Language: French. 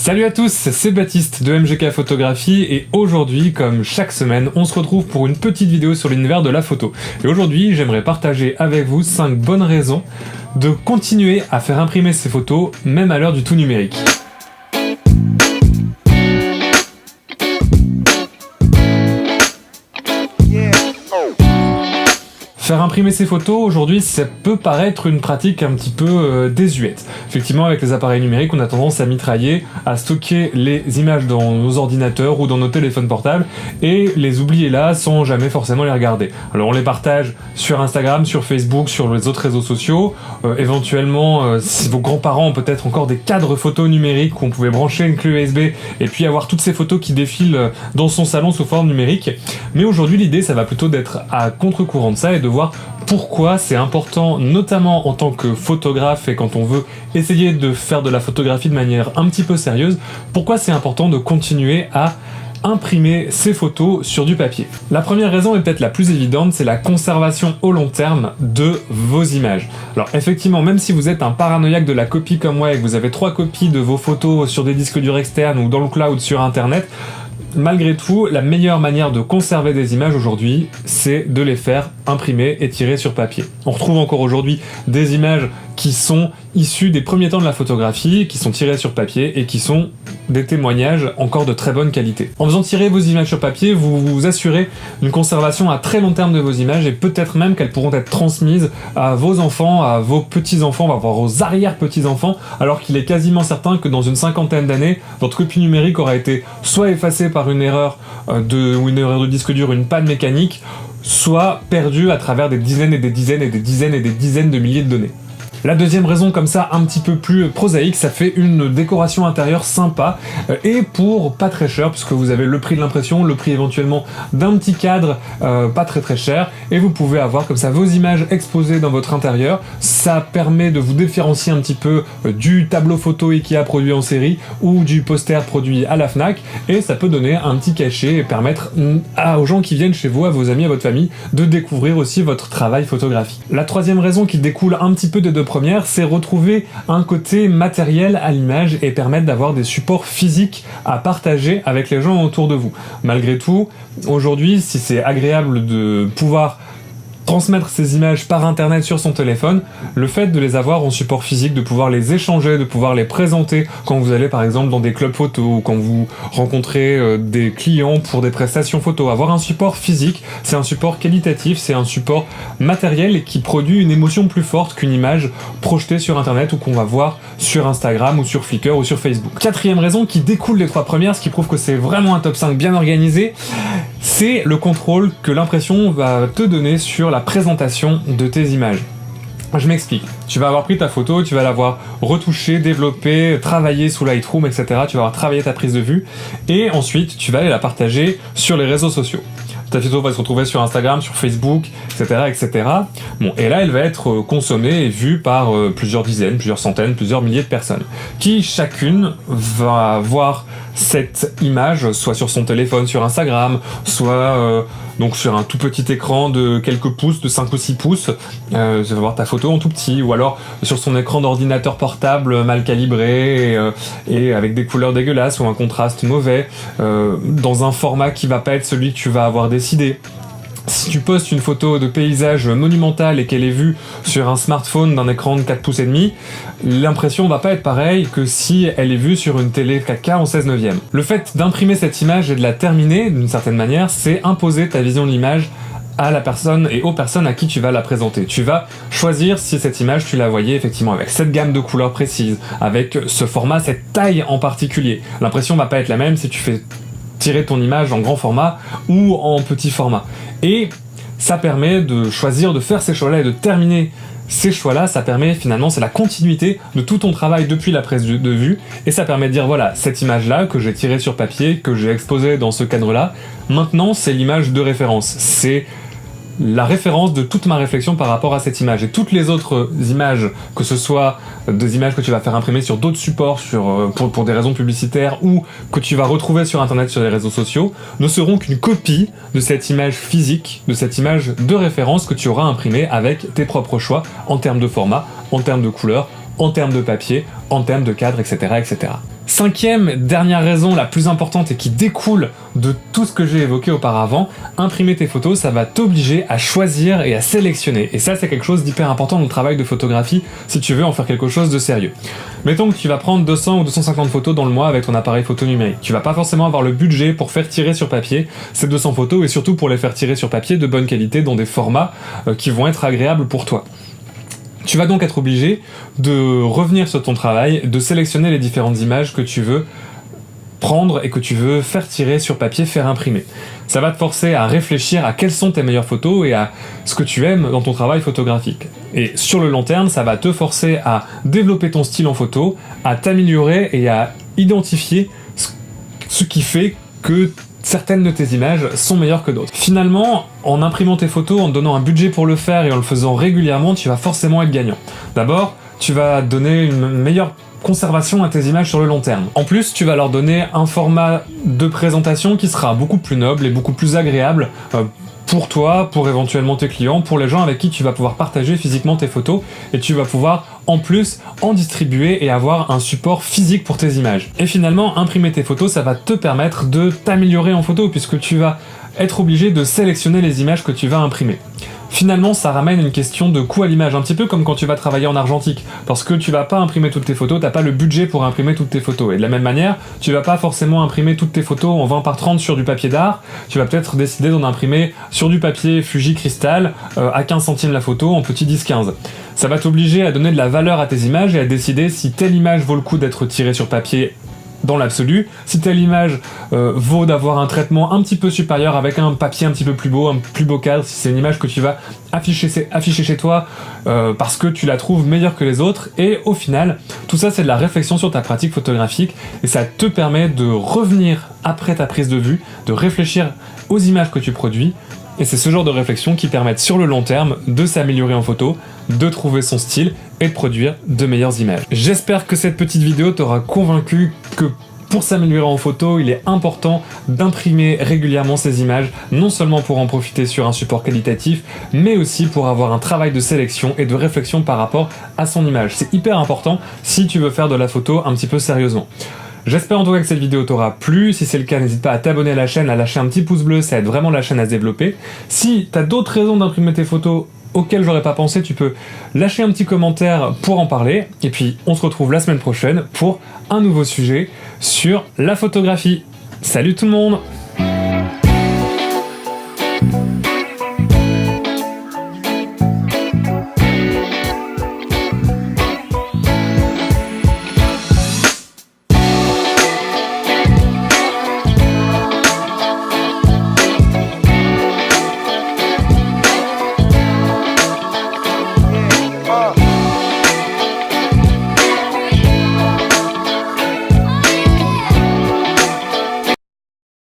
Salut à tous, c'est Baptiste de MGK Photographie et aujourd'hui, comme chaque semaine, on se retrouve pour une petite vidéo sur l'univers de la photo. Et aujourd'hui, j'aimerais partager avec vous 5 bonnes raisons de continuer à faire imprimer ces photos, même à l'heure du tout numérique. Faire imprimer ces photos, aujourd'hui, ça peut paraître une pratique un petit peu désuète. Effectivement, avec les appareils numériques, on a tendance à mitrailler, à stocker les images dans nos ordinateurs ou dans nos téléphones portables et les oublier là sans jamais forcément les regarder. Alors on les partage sur Instagram, sur Facebook, sur les autres réseaux sociaux. Éventuellement, si vos grands-parents ont peut-être encore des cadres photos numériques où on pouvait brancher une clé USB et puis avoir toutes ces photos qui défilent dans son salon sous forme numérique. Mais aujourd'hui, l'idée, ça va plutôt d'être à contre-courant de ça et de voir pourquoi c'est important, notamment en tant que photographe et quand on veut essayer de faire de la photographie de manière un petit peu sérieuse, pourquoi c'est important de continuer à imprimer ces photos sur du papier. La première raison est peut-être la plus évidente, c'est la conservation au long terme de vos images. Alors effectivement, même si vous êtes un paranoïaque de la copie comme moi et que vous avez 3 copies de vos photos sur des disques durs externes ou dans le cloud sur internet, malgré tout, la meilleure manière de conserver des images aujourd'hui, c'est de les faire imprimer et tirer sur papier. On retrouve encore aujourd'hui des images qui sont issues des premiers temps de la photographie, qui sont tirées sur papier et qui sont des témoignages encore de très bonne qualité. En faisant tirer vos images sur papier, vous vous assurez une conservation à très long terme de vos images et peut-être même qu'elles pourront être transmises à vos enfants, à vos petits-enfants, voire vos arrière-petits-enfants, alors qu'il est quasiment certain que dans une cinquantaine d'années, votre copie numérique aura été soit effacée par une erreur de disque dur, une panne mécanique, soit perdue à travers des dizaines et des dizaines et des dizaines et des dizaines de milliers de données. La deuxième raison, comme ça, un petit peu plus prosaïque, ça fait une décoration intérieure sympa et pour pas très cher, puisque vous avez le prix de l'impression, le prix éventuellement d'un petit cadre pas très cher, et vous pouvez avoir comme ça vos images exposées dans votre intérieur. Ça permet de vous différencier un petit peu du tableau photo Ikea produit en série ou du poster produit à la Fnac, et ça peut donner un petit cachet et permettre aux gens qui viennent chez vous, à vos amis, à votre famille, de découvrir aussi votre travail photographique. La troisième raison qui découle un petit peu des deux première, c'est retrouver un côté matériel à l'image et permettre d'avoir des supports physiques à partager avec les gens autour de vous. Malgré tout, aujourd'hui, si c'est agréable de pouvoir transmettre ces images par internet sur son téléphone, le fait de les avoir en support physique, de pouvoir les échanger, de pouvoir les présenter quand vous allez par exemple dans des clubs photo ou quand vous rencontrez des clients pour des prestations photo, avoir un support physique, c'est un support qualitatif, c'est un support matériel et qui produit une émotion plus forte qu'une image projetée sur internet ou qu'on va voir sur Instagram ou sur Flickr ou sur Facebook. Quatrième raison qui découle des 3 premières, ce qui prouve que c'est vraiment un top 5 bien organisé, c'est le contrôle que l'impression va te donner sur la présentation de tes images. Je m'explique. Tu vas avoir pris ta photo, tu vas l'avoir retouchée, développée, travaillée sous Lightroom, etc. Tu vas avoir travaillé ta prise de vue et ensuite tu vas aller la partager sur les réseaux sociaux. Ta photo va se retrouver sur Instagram, sur Facebook, etc., etc. Bon, et là, elle va être consommée et vue par plusieurs dizaines, plusieurs centaines, plusieurs milliers de personnes, qui chacune va voir cette image, soit sur son téléphone, sur Instagram, soit donc sur un tout petit écran de quelques pouces, de 5 ou 6 pouces, tu vas voir ta photo en tout petit, ou alors sur son écran d'ordinateur portable mal calibré et avec des couleurs dégueulasses ou un contraste mauvais, dans un format qui va pas être celui que tu vas avoir décidé. Si tu postes une photo de paysage monumental et qu'elle est vue sur un smartphone d'un écran de 4 pouces et demi, l'impression va pas être pareille que si elle est vue sur une télé 4K en 16/9. Le fait d'imprimer cette image et de la terminer d'une certaine manière, c'est imposer ta vision de l'image à la personne et aux personnes à qui tu vas la présenter. Tu vas choisir si cette image tu la voyais effectivement avec cette gamme de couleurs précises, avec ce format, cette taille en particulier. L'impression va pas être la même si tu fais tirer ton image en grand format ou en petit format. Et ça permet de choisir, de faire ces choix-là et de terminer ces choix-là, ça permet finalement, c'est la continuité de tout ton travail depuis la prise de vue, et ça permet de dire voilà, cette image-là que j'ai tirée sur papier, que j'ai exposée dans ce cadre-là, maintenant c'est l'image de référence, c'est la référence de toute ma réflexion par rapport à cette image. Et toutes les autres images, que ce soit des images que tu vas faire imprimer sur d'autres supports pour des raisons publicitaires ou que tu vas retrouver sur internet, sur les réseaux sociaux, ne seront qu'une copie de cette image physique, de cette image de référence que tu auras imprimée avec tes propres choix en termes de format, en termes de couleur, en termes de papier, en termes de cadre, etc., etc. 5e, dernière raison la plus importante et qui découle de tout ce que j'ai évoqué auparavant, imprimer tes photos, ça va t'obliger à choisir et à sélectionner. Et ça, c'est quelque chose d'hyper important dans le travail de photographie si tu veux en faire quelque chose de sérieux. Mettons que tu vas prendre 200 ou 250 photos dans le mois avec ton appareil photo numérique. Tu vas pas forcément avoir le budget pour faire tirer sur papier ces 200 photos et surtout pour les faire tirer sur papier de bonne qualité dans des formats qui vont être agréables pour toi. Tu vas donc être obligé de revenir sur ton travail, de sélectionner les différentes images que tu veux prendre et que tu veux faire tirer sur papier, faire imprimer. Ça va te forcer à réfléchir à quelles sont tes meilleures photos et à ce que tu aimes dans ton travail photographique. Et sur le long terme, ça va te forcer à développer ton style en photo, à t'améliorer et à identifier ce qui fait que certaines de tes images sont meilleures que d'autres. Finalement, en imprimant tes photos, en te donnant un budget pour le faire et en le faisant régulièrement, tu vas forcément être gagnant. D'abord, tu vas donner une meilleure conservation à tes images sur le long terme. En plus, tu vas leur donner un format de présentation qui sera beaucoup plus noble et beaucoup plus agréable pour toi, pour éventuellement tes clients, pour les gens avec qui tu vas pouvoir partager physiquement tes photos, et tu vas pouvoir en plus en distribuer et avoir un support physique pour tes images. Et finalement, imprimer tes photos, ça va te permettre de t'améliorer en photo puisque tu vas être obligé de sélectionner les images que tu vas imprimer. Finalement, ça ramène une question de coût à l'image, un petit peu comme quand tu vas travailler en argentique, parce que tu vas pas imprimer toutes tes photos, t'as pas le budget pour imprimer toutes tes photos. Et de la même manière, tu vas pas forcément imprimer toutes tes photos en 20 par 30 sur du papier d'art, tu vas peut-être décider d'en imprimer sur du papier Fuji Cristal à 15 centimes la photo en petit 10-15. Ça va t'obliger à donner de la valeur à tes images et à décider si telle image vaut le coup d'être tirée sur papier dans l'absolu, si telle image vaut d'avoir un traitement un petit peu supérieur avec un papier un petit peu plus beau, un plus beau cadre, si c'est une image que tu vas afficher chez toi parce que tu la trouves meilleure que les autres, et au final, tout ça c'est de la réflexion sur ta pratique photographique et ça te permet de revenir après ta prise de vue, de réfléchir aux images que tu produis. Et c'est ce genre de réflexion qui permettent sur le long terme de s'améliorer en photo, de trouver son style et de produire de meilleures images. J'espère que cette petite vidéo t'aura convaincu que pour s'améliorer en photo, il est important d'imprimer régulièrement ces images, non seulement pour en profiter sur un support qualitatif, mais aussi pour avoir un travail de sélection et de réflexion par rapport à son image. C'est hyper important si tu veux faire de la photo un petit peu sérieusement. J'espère en tout cas que cette vidéo t'aura plu. Si c'est le cas, n'hésite pas à t'abonner à la chaîne, à lâcher un petit pouce bleu, ça aide vraiment la chaîne à se développer. Si t'as d'autres raisons d'imprimer tes photos auxquelles j'aurais pas pensé, tu peux lâcher un petit commentaire pour en parler. Et puis on se retrouve la semaine prochaine pour un nouveau sujet sur la photographie. Salut tout le monde!